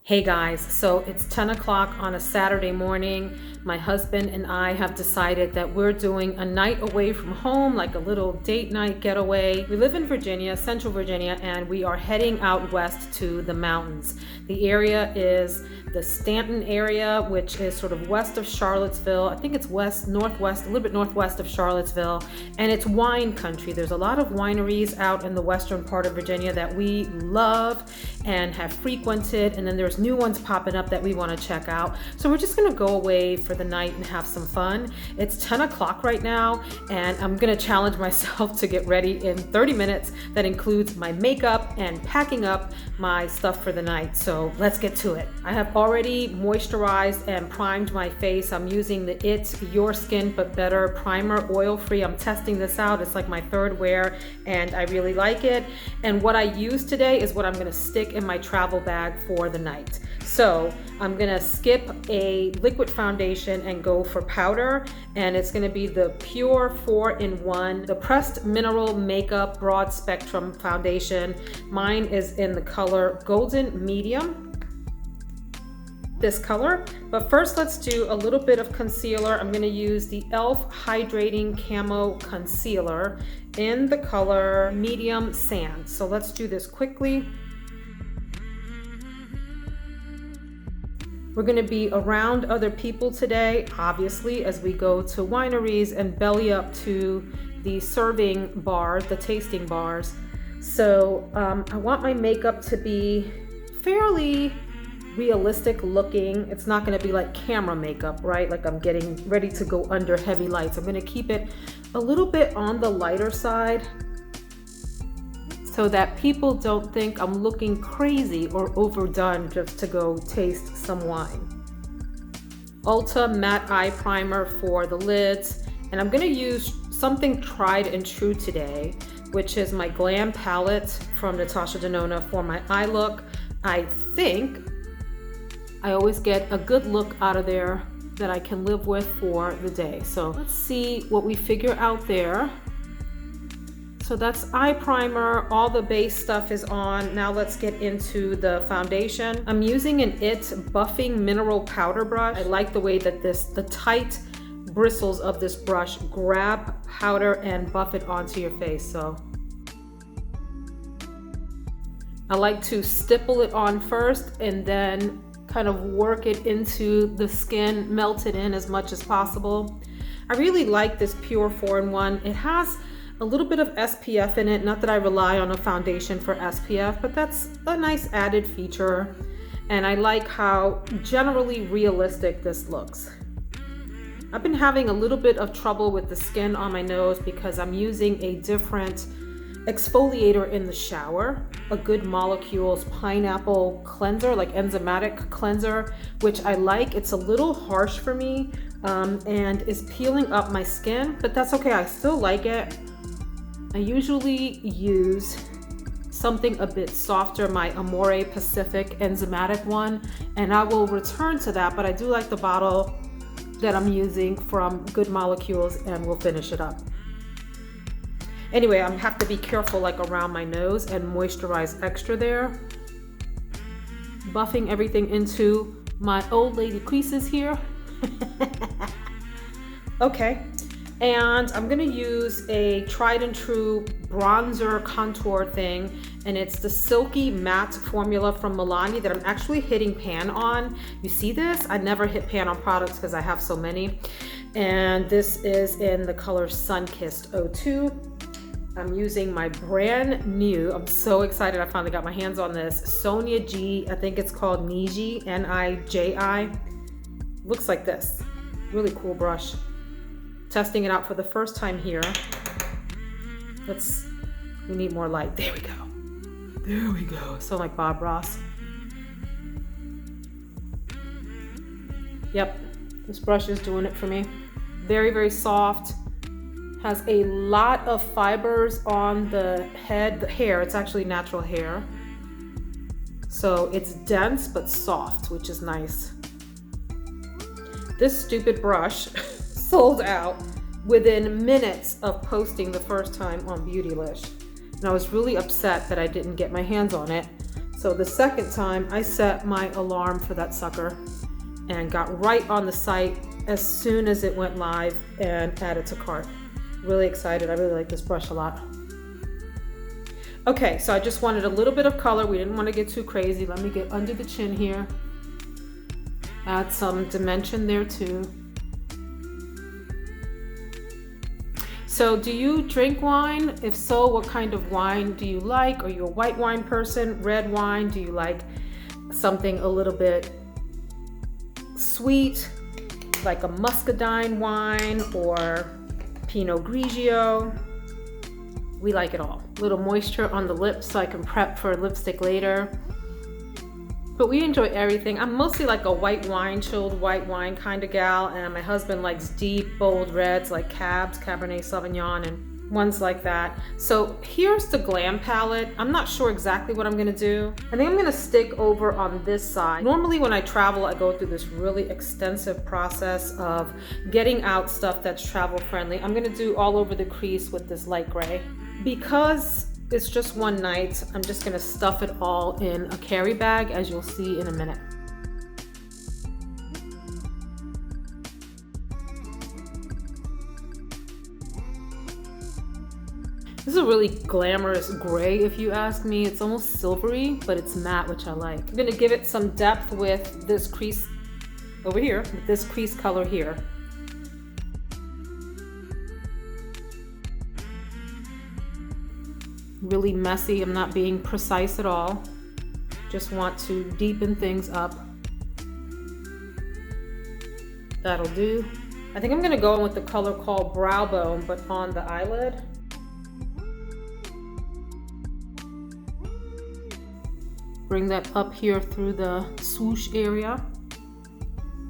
Hey guys, so it's 10 o'clock on a Saturday morning. My husband and I have decided that we're doing a night away from home, like a little date night getaway. We live in Virginia, Central Virginia, and we are heading out west to the mountains. The area is the Stanton area, which is sort of west of Charlottesville. I think it's northwest, a little bit northwest of Charlottesville, and it's wine country. There's a lot of wineries out in the western part of Virginia that we love and have frequented, and then there's new ones popping up that we want to check out. So we're just gonna go away for the night and have some fun. It's 10 o'clock right now, and I'm gonna challenge myself to get ready in 30 minutes. That includes my makeup and packing up my stuff for the night. So let's get to it. I have already moisturized and primed my face. I'm using the It's Your Skin But Better primer, oil-free. I'm testing this out. It's like my third wear and I really like it. And what I use today is what I'm gonna stick in my travel bag for the night. So I'm gonna skip a liquid foundation and go for powder, and it's gonna be the Pure 4-in-1, the Pressed Mineral Makeup Broad Spectrum Foundation. Mine is in the color Golden Medium, this color. But first let's do a little bit of concealer. I'm gonna use the e.l.f. Hydrating Camo Concealer in the color Medium Sand. So let's do this quickly. We're gonna be around other people today, obviously, as we go to wineries and belly up to the serving bars, the tasting bars. So I want my makeup to be fairly realistic looking. It's not gonna be like camera makeup, right? Like I'm getting ready to go under heavy lights. I'm gonna keep it a little bit on the lighter side so that people don't think I'm looking crazy or overdone just to go taste some wine. Ulta Matte Eye Primer for the lids. And I'm gonna use something tried and true today, which is my Glam palette from Natasha Denona for my eye look. I think I always get a good look out of there that I can live with for the day. So let's see what we figure out there. So that's eye primer, all the base stuff is on. Now let's get into the foundation. I'm using an IT Buffing Mineral Powder Brush. I like the way that the tight bristles of this brush grab powder and buff it onto your face. So I like to stipple it on first and then kind of work it into the skin, melt it in as much as possible. I really like this Pure 4-in-1. It has a little bit of SPF in it. Not that I rely on a foundation for SPF, but that's a nice added feature. And I like how generally realistic this looks. I've been having a little bit of trouble with the skin on my nose because I'm using a different exfoliator in the shower, a Good Molecules pineapple cleanser, like enzymatic cleanser, which I like. It's a little harsh for me and is peeling up my skin, but that's okay. I still like it. I usually use something a bit softer, my Amore Pacific enzymatic one, and I will return to that, but I do like the bottle that I'm using from Good Molecules, and we'll finish it up. Anyway, I have to be careful like around my nose and moisturize extra there. Buffing everything into my old lady creases here. Okay. And I'm gonna use a tried and true bronzer contour thing, and it's the Silky Matte formula from Milani that I'm actually hitting pan on. You see this? I never hit pan on products because I have so many. And this is in the color Sunkissed 02. I'm using my brand new, I'm so excited I finally got my hands on this, Sonia G, I think it's called Niji, N-I-J-I. Looks like this, really cool brush. Testing it out for the first time here. We need more light. There we go. There we go. So like Bob Ross. Yep, this brush is doing it for me. Very, very soft. Has a lot of fibers on the head, the hair. It's actually natural hair. So it's dense but soft, which is nice. This stupid brush sold out within minutes of posting the first time on Beautylish. And I was really upset that I didn't get my hands on it. So the second time I set my alarm for that sucker and got right on the site as soon as it went live and added to cart. Really excited. I really like this brush a lot. Okay, so I just wanted a little bit of color. We didn't want to get too crazy. Let me get under the chin here. Add some dimension there too. So do you drink wine? If so, what kind of wine do you like? Are you a white wine person? Red wine? Do you like something a little bit sweet, like a muscadine wine or Pinot Grigio? We like it all. A little moisture on the lips so I can prep for lipstick later. But we enjoy everything. I'm mostly like a white wine, chilled white wine kind of gal, and my husband likes deep, bold reds like Cabs, Cabernet Sauvignon, and ones like that. So here's the glam palette. I'm not sure exactly what I'm gonna do. I think I'm gonna stick over on this side. Normally when I travel, I go through this really extensive process of getting out stuff that's travel friendly. I'm gonna do all over the crease with this light gray. Because it's just one night, I'm just gonna stuff it all in a carry bag, as you'll see in a minute. This is a really glamorous gray, if you ask me. It's almost silvery, but it's matte, which I like. I'm gonna give it some depth with this crease over here, with this crease color here. Really messy. I'm not being precise at all. Just want to deepen things up. That'll do. I think I'm gonna go in with the color called Brow Bone, but on the eyelid. Bring that up here through the swoosh area.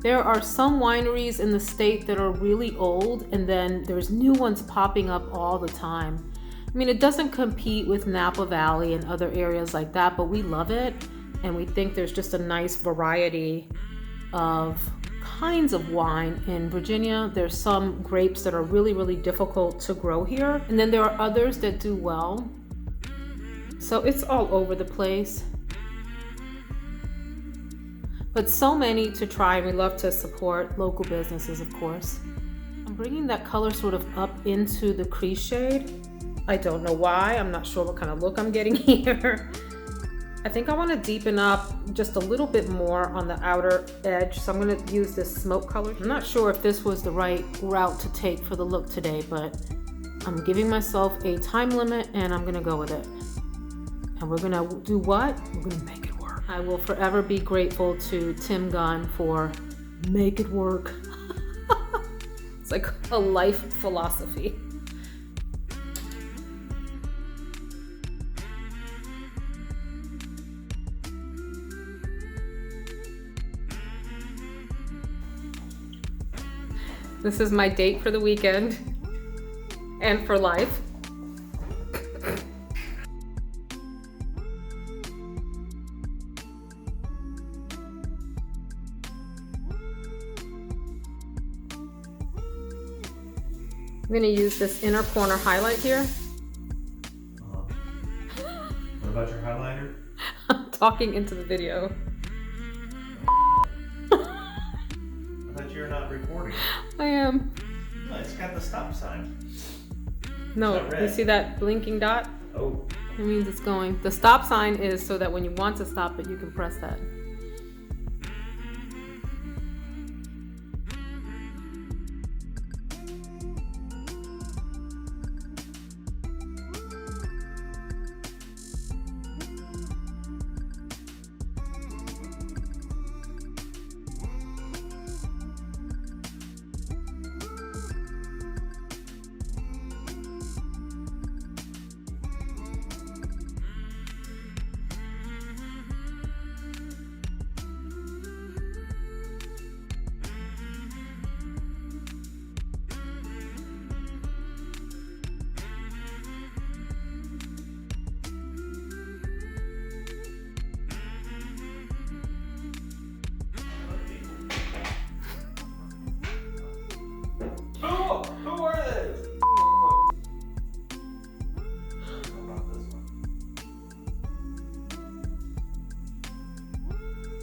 There are some wineries in the state that are really old, and then there's new ones popping up all the time. I mean, it doesn't compete with Napa Valley and other areas like that, but we love it. And we think there's just a nice variety of kinds of wine in Virginia. There's some grapes that are really, really difficult to grow here. And then there are others that do well. So it's all over the place. But so many to try, and we love to support local businesses, of course. I'm bringing that color sort of up into the crease shade. I don't know why. I'm not sure what kind of look I'm getting here. I think I want to deepen up just a little bit more on the outer edge. So I'm going to use this smoke color. I'm not sure if this was the right route to take for the look today, but I'm giving myself a time limit and I'm going to go with it. And we're going to do what? We're going to make it work. I will forever be grateful to Tim Gunn for make it work. It's like a life philosophy. This is my date for the weekend and for life. I'm going to use this inner corner highlight here. What about your highlighter? I'm talking into the video. I thought you were not recording. I am. No, it's got the stop sign. No, you see that blinking dot? Oh. It means it's going. The stop sign is so that when you want to stop it, you can press that.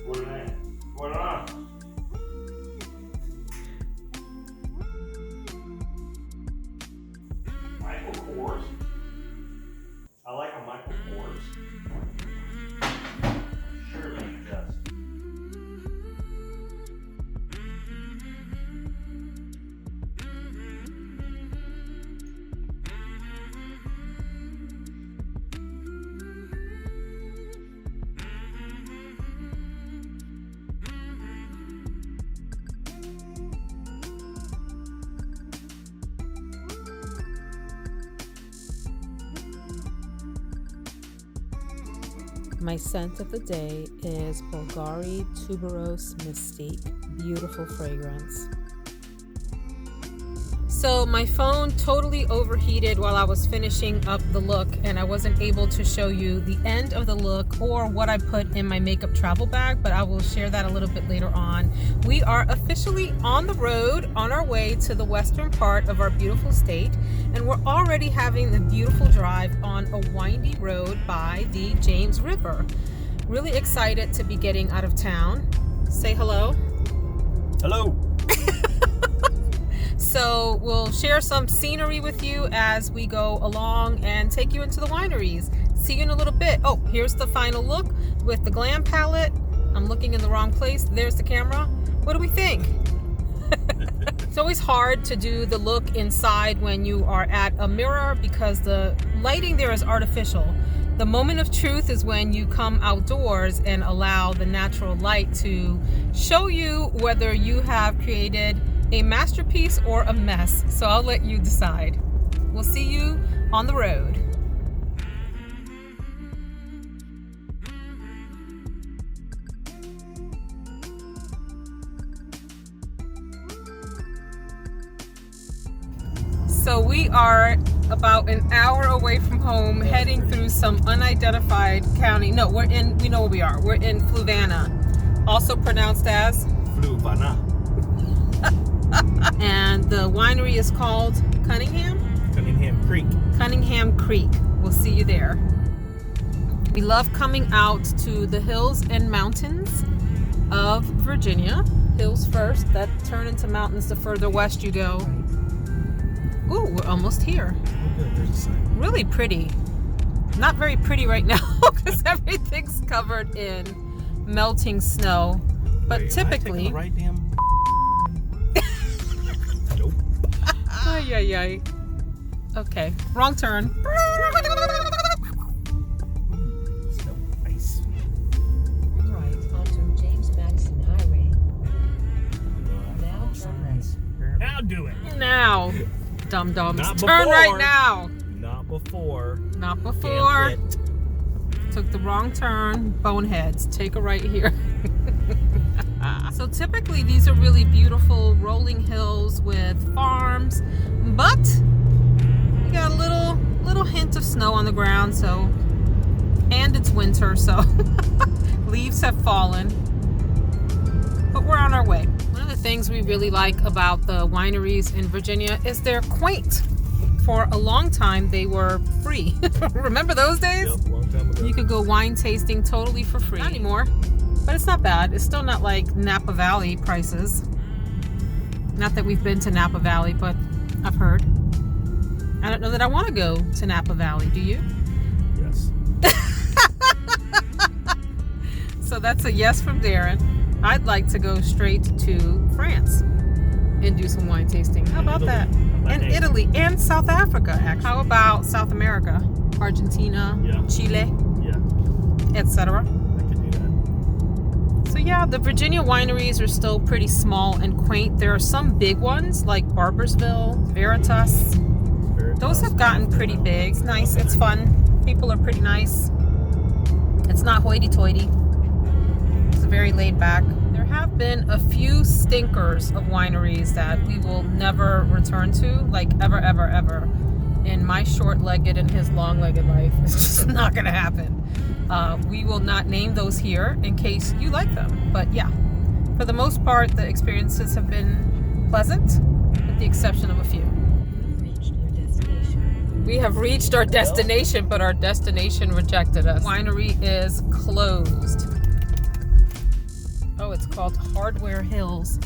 What's going on? Michael Kors. I like a Michael Kors. Surely you just. My scent of the day is Bulgari Tuberose Mystique. Beautiful fragrance. So my phone totally overheated while I was finishing up the look, and I wasn't able to show you the end of the look or what I put in my makeup travel bag, but I will share that a little bit later on. We are officially on the road on our way to the western part of our beautiful state, and we're already having the beautiful drive on a windy road by the James River. Really excited to be getting out of town. Say hello. Hello. So we'll share some scenery with you as we go along and take you into the wineries. See you in a little bit. Oh, here's the final look with the glam palette. I'm looking in the wrong place. There's the camera. What do we think? It's always hard to do the look inside when you are at a mirror because the lighting there is artificial. The moment of truth is when you come outdoors and allow the natural light to show you whether you have created a masterpiece or a mess. So I'll let you decide. We'll see you on the road. So we are about an hour away from home, heading through some unidentified county. No, we know where we are. We're in Fluvanna, also pronounced as Fluvanna. And the winery is called Cunningham Creek. Cunningham Creek. We'll see you there. We love coming out to the hills and mountains of Virginia. Hills first, that turn into mountains the further west you go. Ooh, we're almost here. Oh, good. There's a sign. Really pretty. Not very pretty right now because everything's covered in melting snow. But Wait, typically, am I taking the right damn? Nope. Ay, ay, ay. Okay, wrong turn. Snow ice. Right onto James Madison Highway. Now turn right. Now do it. Now, dum-dums. Not Turn before. right now. Not before. Not before. Damn it. Took the wrong turn. Boneheads. Take a right here. So typically these are really beautiful rolling hills with farms, but we got a little hint of snow on the ground, so, and it's winter, so leaves have fallen, but we're on our way. One of the things we really like about the wineries in Virginia is they're quaint. For a long time they were free. Remember those days? Yep, long time ago. You could go wine tasting totally for free. Not anymore. But it's not bad. It's still not like Napa Valley prices. Not that we've been to Napa Valley, but I've heard. I don't know that I want to go to Napa Valley. Do you? Yes. So that's a yes from Darren. I'd like to go straight to France and do some wine tasting. How about that? And Italy and South Africa, actually. How about South America? Argentina, Yeah. Chile, Yeah. etc. I could do that. So yeah, the Virginia wineries are still pretty small and quaint. There are some big ones like Barbersville, Veritas. Those have gotten pretty big. It's nice. It's fun. People are pretty nice. It's not hoity-toity. It's very laid back. There have been a few stinkers of wineries that we will never return to, like ever, ever, ever. In my short-legged and his long-legged life, it's just not going to happen. We will not name those here in case you like them. But yeah, for the most part, the experiences have been pleasant, with the exception of a few. Reached your destination. We have reached our destination, but our destination rejected us. Winery is closed. It's called Hardware Hills.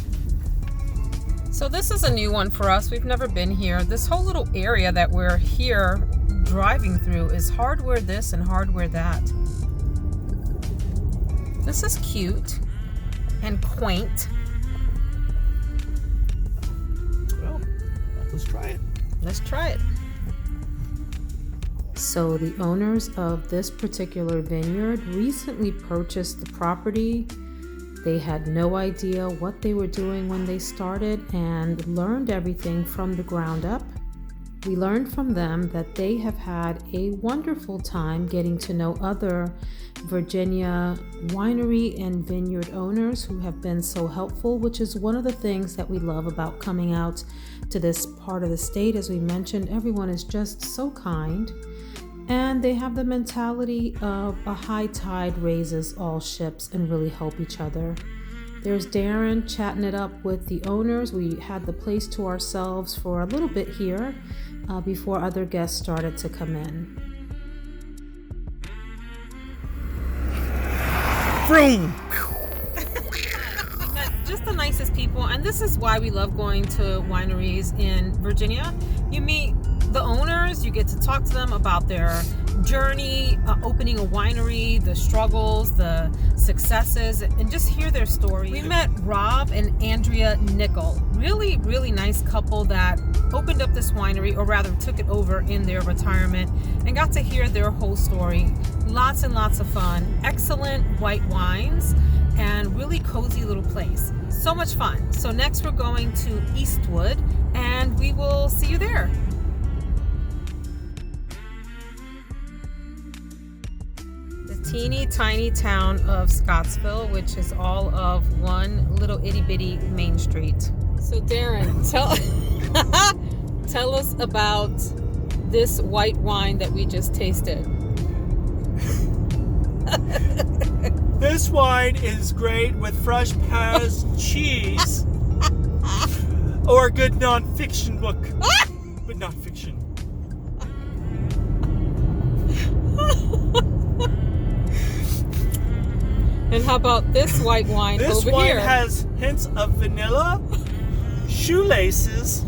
So this is a new one for us. We've never been here. This whole little area that we're here driving through is hardware this and hardware that. This is cute and quaint. Well, let's try it. Let's try it. So the owners of this particular vineyard recently purchased the property. They had no idea what they were doing when they started and learned everything from the ground up. We learned from them that they have had a wonderful time getting to know other Virginia winery and vineyard owners who have been so helpful, which is one of the things that we love about coming out to this part of the state. As we mentioned, everyone is just so kind, and they have the mentality of a high tide raises all ships and really help each other. There's Darren chatting it up with the owners. We had the place to ourselves for a little bit here before other guests started to come in. Vroom! Just the nicest people, and this is why we love going to wineries in Virginia. You meet the owners, you get to talk to them about their journey opening a winery, the struggles, the successes, and just hear their story. We met Rob and Andrea Nickel, really nice couple that opened up this winery, or rather took it over in their retirement, and got to hear their whole story. Lots and lots of fun, excellent white wines, and really cozy little place. So much fun. So next we're going to Eastwood, and we will see you there. The teeny tiny town of Scottsville, which is all of one little itty bitty main street. So Darren, tell us about this white wine that we just tasted. This wine is great with fresh Paris cheese or a good non-fiction book. But non-fiction. And how about this white wine This over wine here? has hints of vanilla, shoelaces,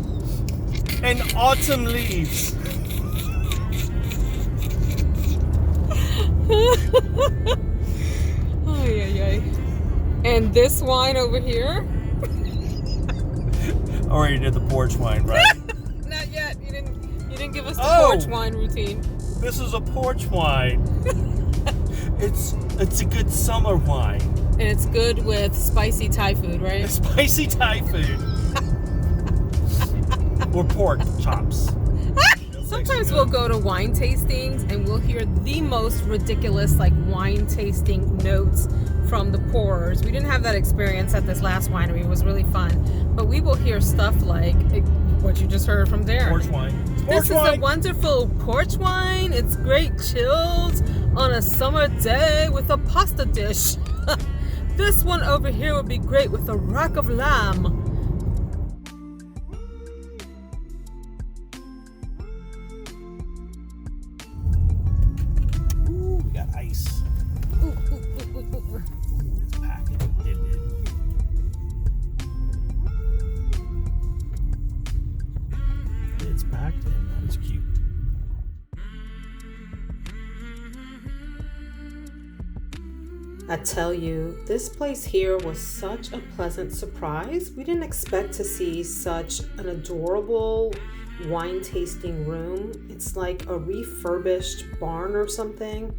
and autumn leaves. And this wine over here? Already did the porch wine, right? Not yet. You didn't give us the Oh. porch wine routine. This is a porch wine. It's a good summer wine. And it's good with spicy Thai food, right? A spicy Thai food. Or pork chops. Sometimes we'll go to wine tastings and we'll hear the most ridiculous wine tasting notes from the pourers. We didn't have that experience at this last winery. It was really fun. But we will hear stuff like what you just heard from Darren. Porch wine. This is a wonderful porch wine. It's great chilled on a summer day with a pasta dish. This one over here would be great with a rack of lamb. Ooh, we got ice. Ooh, it's packed. It's packed, and that is cute. I tell you, this place here was such a pleasant surprise. We didn't expect to see such an adorable wine tasting room. It's like a refurbished barn or something.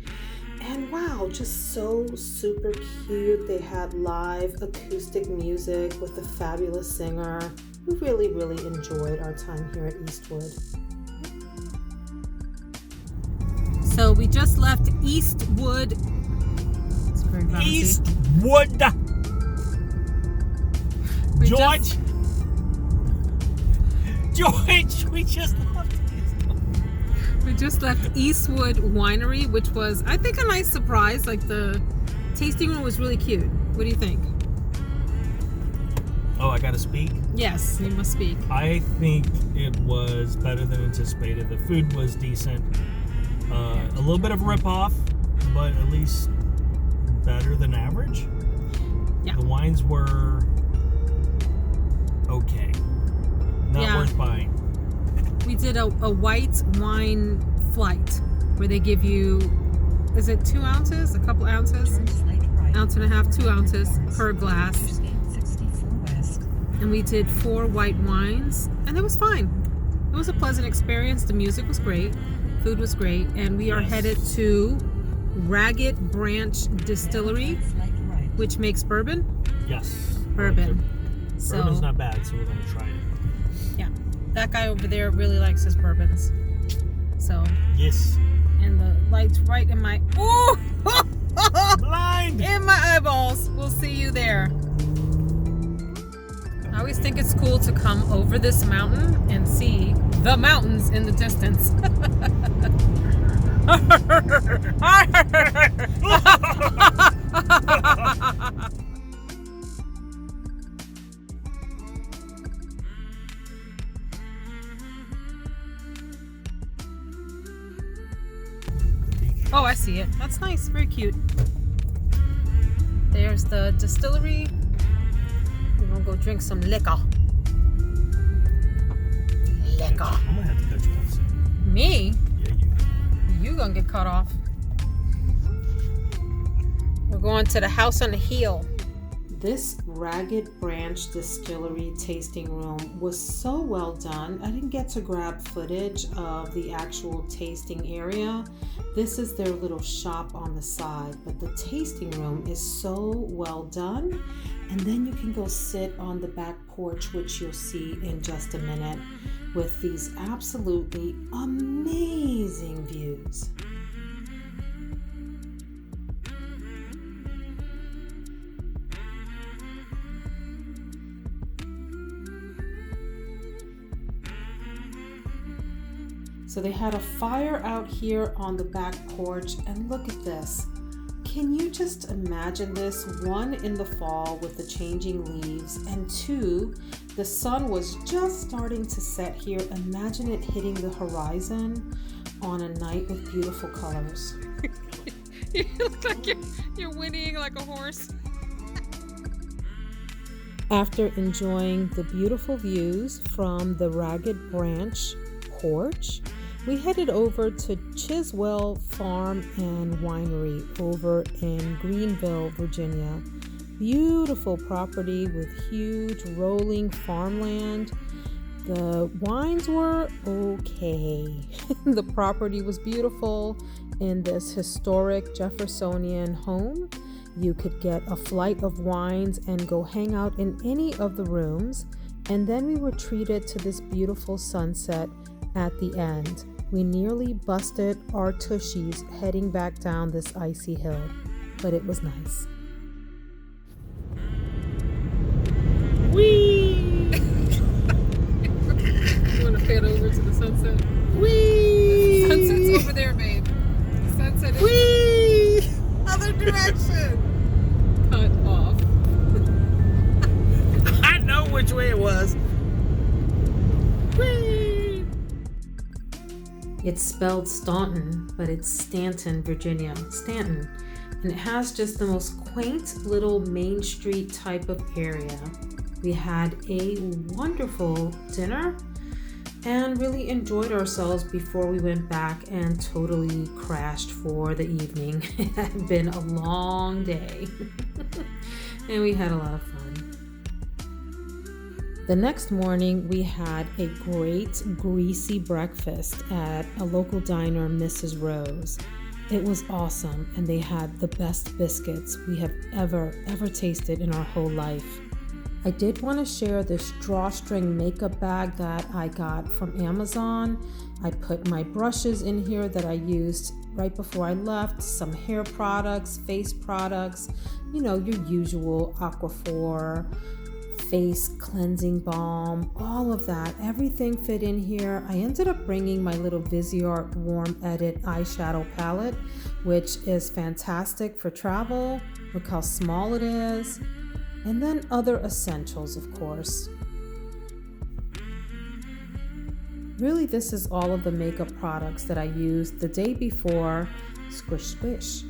And wow, just so super cute. They had live acoustic music with a fabulous singer. We really enjoyed our time here at Eastwood. So we just left Eastwood. Eastwood. George, we just left Eastwood. We just left Eastwood Winery, which was, I think, a nice surprise. The tasting room was really cute. What do you think? Oh, I gotta speak? Yes, you must speak. I think it was better than anticipated. The food was decent. A little bit of a rip-off, but at least better than average. Yeah. The wines were okay. Not Yeah. worth buying. We did a white wine flight where they give you, is it 2 ounces? A couple ounces? Turn slight right. Ounce and a half, 2 ounces 400 per glass. Interstate 64 West. And we did 4 white wines, and it was fine. It was a pleasant experience. The music was great, food was great, and we are Yes. headed to Ragged Branch Distillery, Turn slight right. which makes bourbon. Yes. Bourbon. Bourbon's So not bad, so we're going to try it. yeah, that guy over there really likes his bourbons. So, Yes. and the light's right in my Blind! in my eyeballs. We'll see you there. I always think it's cool to come over this mountain and see the mountains in the distance. Oh, I see it. That's nice. Very cute. There's the distillery. We're gonna go drink some liquor. Liquor. I'm going to have to cut you off soon. Me? Yeah, you. You gonna get cut off. We're going to the house on the hill. This Ragged Branch Distillery tasting room was so well done. I didn't get to grab footage of the actual tasting area. This is their little shop on the side, but the tasting room is so well done. And then you can go sit on the back porch, which you'll see in just a minute, with these absolutely amazing views. So they had a fire out here on the back porch, and look at this. Can you just imagine this? 1, in the fall with the changing leaves, and 2, the sun was just starting to set here. Imagine it hitting the horizon on a night with beautiful colors. You look like you're whinnying like a horse. After enjoying the beautiful views from the Ragged Branch porch, we headed over to Chiswell Farm and Winery over in Greenville, Virginia. Beautiful property with huge rolling farmland. The wines were okay. The property was beautiful in this historic Jeffersonian home. You could get a flight of wines and go hang out in any of the rooms. And then we were treated to this beautiful sunset at the end. We nearly busted our tushies heading back down this icy hill, but it was nice. Whee! You want to pan over to the sunset? Whee! Sunset's over there, babe. The sunset is Whee! other direction. Cut off. I know which way it was. Whee! It's spelled Staunton, but it's Stanton, Virginia. Stanton. And it has just the most quaint little Main Street type of area. We had a wonderful dinner and really enjoyed ourselves before we went back and totally crashed for the evening. It had been a long day and we had a lot of fun. The next morning, we had a great greasy breakfast at a local diner, Mrs. Rose. It was awesome, and they had the best biscuits we have ever tasted in our whole life. I did want to share this drawstring makeup bag that I got from Amazon. I put my brushes in here that I used right before I left, some hair products, face products, your usual Aquaphor, face cleansing balm, all of that. Everything fit in here. I ended up bringing my little Viseart Warm Edit eyeshadow palette, which is fantastic for travel. Look how small it is. And then other essentials, of course. Really, this is all of the makeup products that I used the day before squish squish.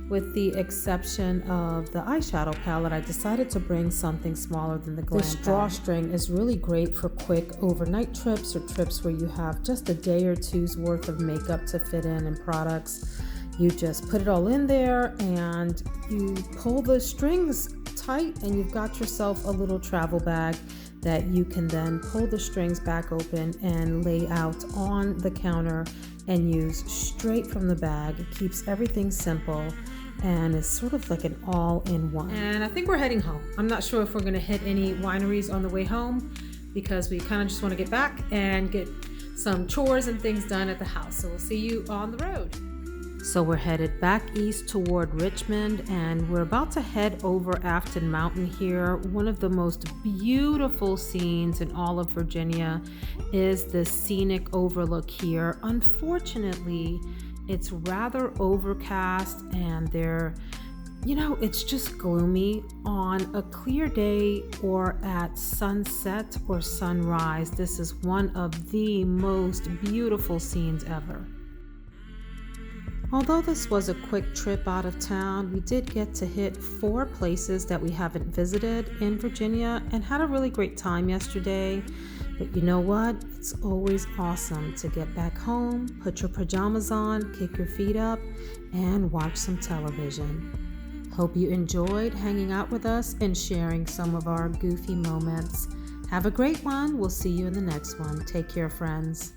With the exception of the eyeshadow palette, I decided to bring something smaller than the glam bag. This drawstring is really great for quick overnight trips or trips where you have just a day or two's worth of makeup to fit in and products. You just put it all in there and you pull the strings tight and you've got yourself a little travel bag that you can then pull the strings back open and lay out on the counter and use straight from the bag. It keeps everything simple and is sort of like an all-in-one. And I think we're heading home. I'm not sure if we're gonna hit any wineries on the way home because we kind of just want to get back and get some chores and things done at the house. So we'll see you on the road. So we're headed back east toward Richmond and we're about to head over Afton Mountain here. One of the most beautiful scenes in all of Virginia is the scenic overlook here. Unfortunately, it's rather overcast and it's just gloomy. On a clear day or at sunset or sunrise, this is one of the most beautiful scenes ever. Although this was a quick trip out of town, we did get to hit 4 places that we haven't visited in Virginia and had a really great time yesterday. But you know what? It's always awesome to get back home, put your pajamas on, kick your feet up, and watch some television. Hope you enjoyed hanging out with us and sharing some of our goofy moments. Have a great one. We'll see you in the next one. Take care, friends.